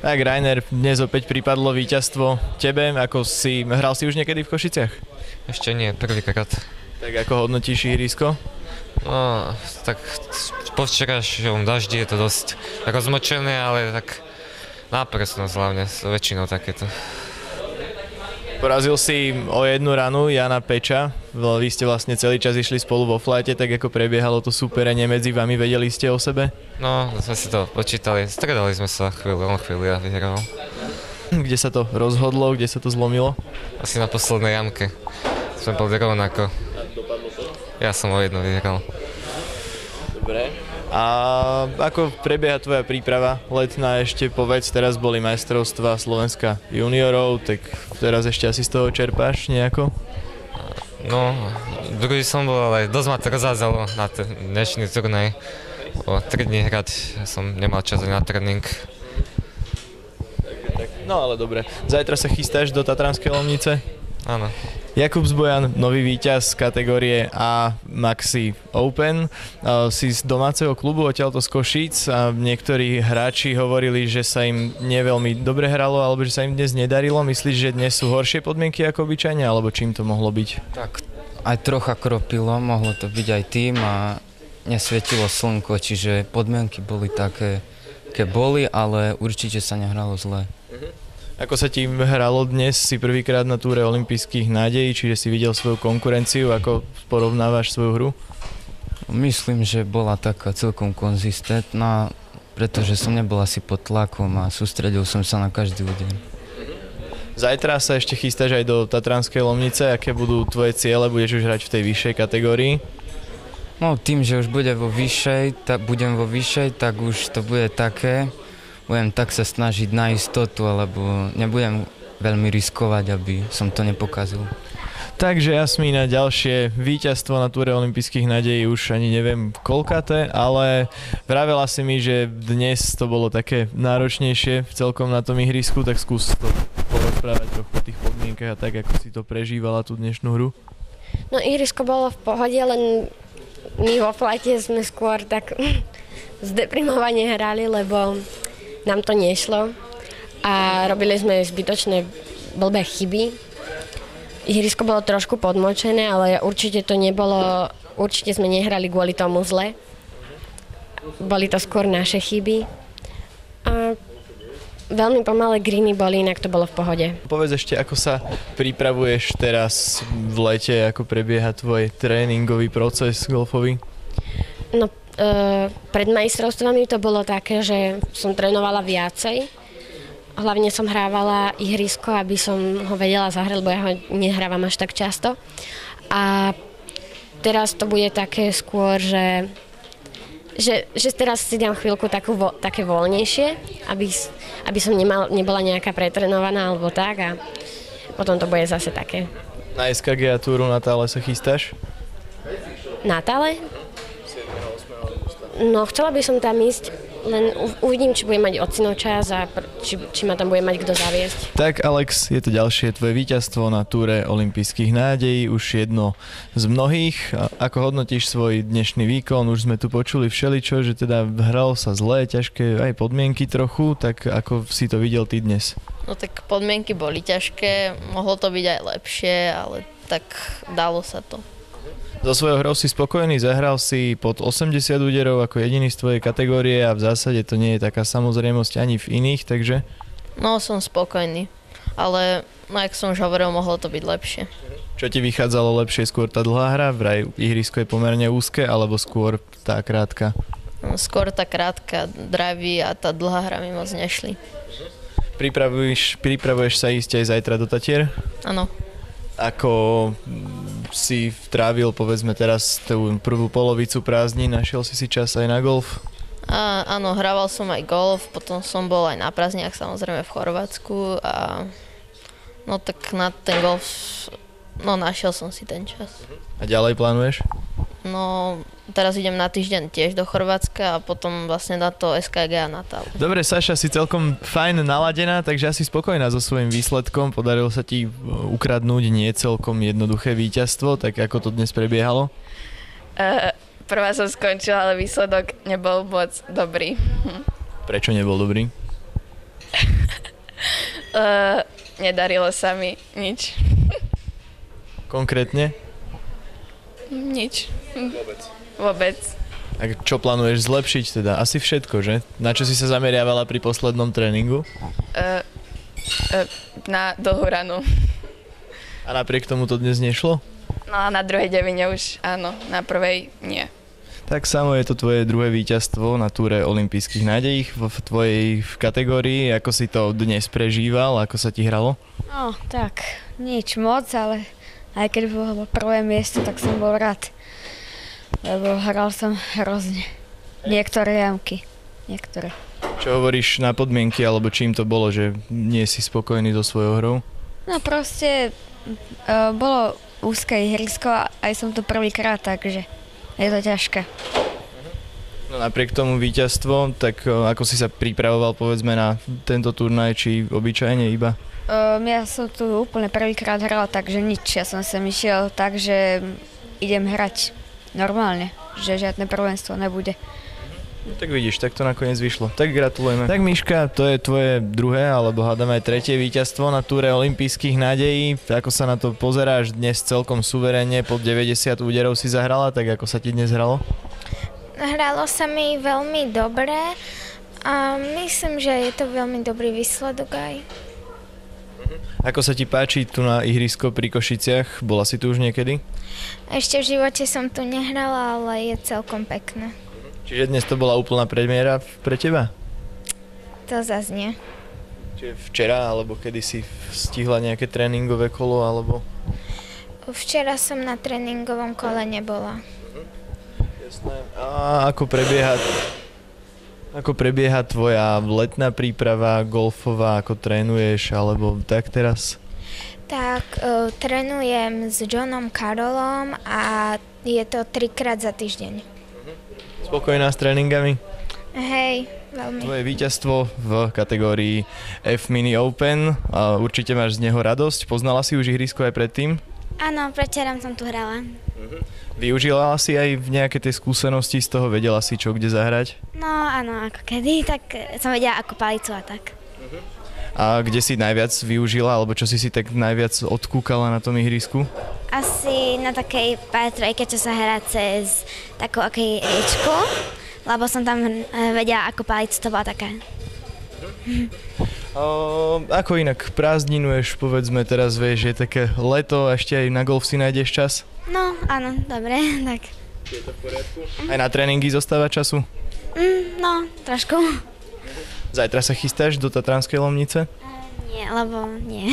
Tak Rainer, dnes opäť pripadlo víťazstvo tebe, hral si už niekedy v Košiciach? Ešte nie, prvýkrát. Tak ako hodnotíš ihrisko? No, tak po včerajšom daždi je to dosť rozmočené, ale tak nápresnosť hlavne, väčšinou takéto. Porazil si o jednu ranu Jana Peča, vy ste vlastne celý čas išli spolu vo flajte, tak ako prebiehalo to súperenie medzi vami, vedeli ste o sebe? No, sme si to počítali, stredali sme sa chvíľu a vyhral. Kde sa to rozhodlo, kde sa to zlomilo? Asi na poslednej jamke. Sme boli rovnako. Ja som o jednu vyhral. Dobre. A ako prebieha tvoja príprava letná, ešte povedz, teraz boli majstrovstvá Slovenska juniorov, tak teraz ešte asi z toho čerpáš nejako? No, druhý som bol, ale dosť ma to rozházalo na dnešný turnaj. O 3 dní hrať som nemal čas na tréning. No ale dobre, zajtra sa chystáš do Tatranskej Lomnice? Áno. Jakub Zbojan, nový víťaz z kategórie A Maxi Open. Si z domáceho klubu, odtiaľto z Košíc, a niektorí hráči hovorili, že sa im neveľmi dobre hralo, alebo že sa im dnes nedarilo. Myslíš, že dnes sú horšie podmienky ako obyčajne, alebo čím to mohlo byť? Tak aj trocha kropilo, mohlo to byť aj tým a nesvietilo slnko, čiže podmienky boli také, aké boli, ale určite sa nehralo zle. Ako sa ti hralo dnes? Si prvýkrát na túre olympijských nádejí, čiže si videl svoju konkurenciu, ako porovnávaš svoju hru? Myslím, že bola taká celkom konzistentná, pretože som nebol asi pod tlakom a sústredil som sa na každý úder. Zajtra sa ešte chystáš aj do Tatranskej Lomnice. Aké budú tvoje ciele? Budeš už hrať v tej vyššej kategórii? No tým, že už budem vo vyššej, tak už to bude také. Budem tak sa snažiť na istotu, alebo nebudem veľmi riskovať, aby som to nepokazil. Takže Jasmína, ďalšie víťazstvo na túre olympijských nádejí, už ani neviem koľkaté, ale vravela si mi, že dnes to bolo také náročnejšie celkom na tom ihrisku, tak skús to porozprávať trochu o tých podmienkach a tak, ako si to prežívala tú dnešnú hru. No ihrisko bolo v pohode, len my vo flajte sme skôr tak zdeprimovane hrali, lebo nám to nešlo a robili sme zbytočné blbé chyby. Ihrisko bolo trošku podmočené, ale určite sme nehrali kvôli tomu zle. Boli to skôr naše chyby. A veľmi pomalé greeny boli, inak to bolo v pohode. Povedz ešte, ako sa pripravuješ teraz v lete, ako prebieha tvoj tréningový proces golfový? No, pred majstrovstvami to bolo také, že som trénovala viacej. Hlavne som hrávala ihrisko, aby som ho vedela zahrať, lebo ja ho nehrávam až tak často. A teraz to bude také skôr, že teraz si dám chvíľku také voľnejšie, aby som nebola nejaká pretrenovaná alebo tak, a potom to bude zase také. Na SKG a túru na Tále sa chystáš? Na Tále? No, chcela by som tam ísť, len uvidím, či budem mať ocino čas a či ma tam bude mať kto zaviesť. Tak Alex, je to ďalšie tvoje víťazstvo na túre olympijských nádejí, už jedno z mnohých. Ako hodnotíš svoj dnešný výkon? Už sme tu počuli všeličo, že teda hralo sa zle, ťažké aj podmienky trochu, tak ako si to videl ty dnes? No tak podmienky boli ťažké, mohlo to byť aj lepšie, ale tak dalo sa to. So svojou hrou si spokojný, zahral si pod 80 úderov ako jediný z tvojej kategórie a v zásade to nie je taká samozrejmosť ani v iných, takže? No, som spokojný, ale jak som už hovoril, mohlo to byť lepšie. Čo ti vychádzalo lepšie, skôr tá dlhá hra? Vraj ihrisko je pomerne úzke, alebo skôr tá krátka? No, skôr tá krátka drivey a tá dlhá hra mi moc nešli. Pripravuješ sa ísť aj zajtra do Tatier? Áno. Ako si trávil, povedzme teraz, tú prvú polovicu prázdnin, našiel si čas aj na golf? Áno, hrával som aj golf, potom som bol aj na prázdninách samozrejme v Chorvátsku a no tak na ten golf, no našiel som si ten čas. A ďalej plánuješ? No, teraz idem na týždeň tiež do Chorvátska a potom vlastne na to SKG a na Tálu. Dobre, Saša, si celkom fajn naladená, takže asi spokojná so svojím výsledkom. Podarilo sa ti ukradnúť nie celkom jednoduché víťazstvo, tak ako to dnes prebiehalo? Prvá som skončila, ale výsledok nebol moc dobrý. Prečo nebol dobrý? Nedarilo sa mi nič. Konkrétne? Nič. Vôbec. A čo plánuješ zlepšiť teda? Asi všetko, že? Na čo si sa zameriavala pri poslednom tréningu? Na dlhú ranu. A napriek tomu to dnes nešlo? No a na druhej devine už áno, na prvej nie. Tak samo je to tvoje druhé víťazstvo na túre olympijských nádejí v tvojej kategórii. Ako si to dnes prežíval? Ako sa ti hralo? No, tak, nič moc, ale aj keď bolo prvé miesto, tak som bol rád. Lebo hral som hrozne. Niektoré jamky. Niektoré. Čo hovoríš na podmienky, alebo čím to bolo, že nie si spokojný so svojou hrou? No proste bolo úzke ihrisko a aj som to prvýkrát, takže je to ťažké. No napriek tomu víťazstvo, tak ako si sa pripravoval povedzme na tento turnaj, či obyčajne iba? Ja som tu úplne prvýkrát hral, takže nič. Ja som sem išiel tak, že idem hrať normálne, že žiadne prvenstvo nebude. No, tak vidíš, tak to nakoniec vyšlo. Tak gratulujeme. Tak Miška, to je tvoje druhé, alebo hádam aj tretie víťazstvo na túre olympijských nádejí. Ako sa na to pozeráš dnes celkom suverénne, pod 90 úderov si zahrala, tak ako sa ti dnes hralo? Hralo sa mi veľmi dobre a myslím, že je to veľmi dobrý výsledok aj. Ako sa ti páči tu na ihrisko pri Košiciach? Bola si tu už niekedy? Ešte v živote som tu nehrala, ale je celkom pekné. Čiže dnes to bola úplná premiéra pre teba? To zas nie. Čiže včera, alebo kedy si stihla nejaké tréningové kolo, alebo? Včera som na tréningovom kole nebola. Jasné. A ako prebieha tvoja letná príprava golfová, ako trénuješ, alebo tak teraz? Tak, trénujem s Johnom Carrollom a je to 3-krát za týždeň. Spokojná s tréningami? Hej, veľmi. Tvoje víťazstvo v kategórii F-Mini Open, a určite máš z neho radosť. Poznala si už ihrisko aj predtým? Áno, predčerom som tu hrala. Využila si aj v nejaké tie skúsenosti z toho? Vedela si čo, kde zahrať? No áno, ako kedy, tak som vedela ako palicu a tak. A kde si najviac využila, alebo čo si tak najviac odkúkala na tom ihrisku? Asi na takej pár trojke, čo sa hrá cez takú riečku, lebo som tam vedela ako palicu, to bola taká. Ako inak prázdninuješ, povedzme teraz, vieš, je také leto, ešte aj na golf si nájdeš čas? No áno, dobre, tak. Je to v poriadku? Aj na tréningy zostáva času? No, trošku. Zajtra sa chystáš do Tatranskej Lomnice? Nie, lebo nie.